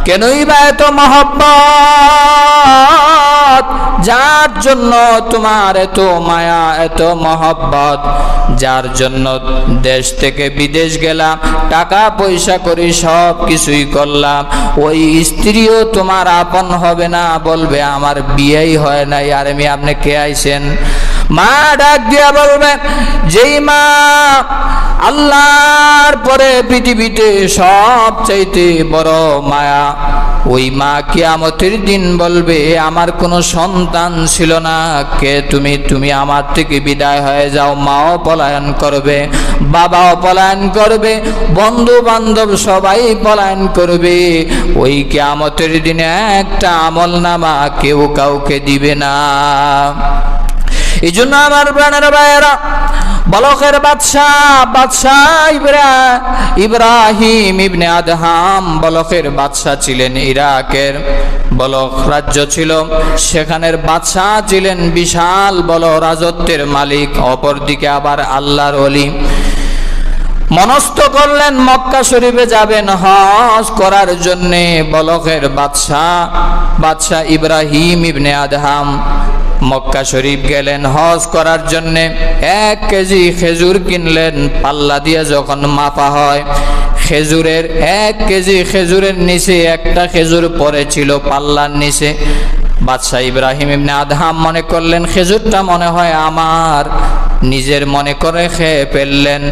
কেনই বা এত মহব্বত? যার জন্য তোমার এত মায়া, এত মহব্বত, যার জন্য দেশ থেকে বিদেশ গেলাম, টাকা পয়সা করে সব কিছুই করলাম, ওই স্ত্রীও তোমার আপন হবে না, বলবে আমার বিয়েই হয় নাই। আর আপনি কে আইছেন? মা ডাক দিয়া বলবে, যেই মা আল্লাহর পরে পৃথিবীতে সব চাইতে বড় মায়া, ওই মা কিয়ামতের দিন বলবে আমার কোনো সন্তান ছিল না, কে তুমি? তুমি আমার থেকে বিদায় হয়ে যাও। মাও পলায়ন করবে, বাবাও পলায়ন করবে, বন্ধু বান্ধব সবাই পলায়ন করবে। ওই কিয়ামতের দিনে একটা আমল নামা কেউ কাউকে দিবে না। এই জন্য আমার প্রাণের ভাইয়েরা, বলকের বাদশাহ ইব্রাহিম ইবনে আদহাম বলকের বাদশাহ ছিলেন। ইরাকের বলক রাজ্য ছিল, সেখানের বাদশাহ ছিলেন, বিশাল বড় রাজত্বের মালিক। অপরদিকে আবার আল্লাহর ওলি মনস্থ করলেন মক্কা শরীফে যাবেন হজ করার জন্যে। বলকের বাদশাহ ইব্রাহিম ইবনে আদহাম মক্কা শরীফ গেলেন হজ করার জন্যে। 1 কেজি খেজুর কিনলেন। পাল্লা দিয়ে যখন মাপা হয়, খেজুরের 1 কেজি খেজুরের নিচে একটা খেজুর পড়ে ছিল পাল্লার নিচে। বাদশাহ ইব্রাহিম ইবনে আদহাম মনে করলেন খেজুরটা মনে হয় আমার, নিজের মনে করে খেয়ে ফেললেন।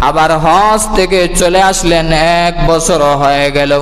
আবার হজ থেকে চলে আসলেন, 1 বছর হয়ে গেল।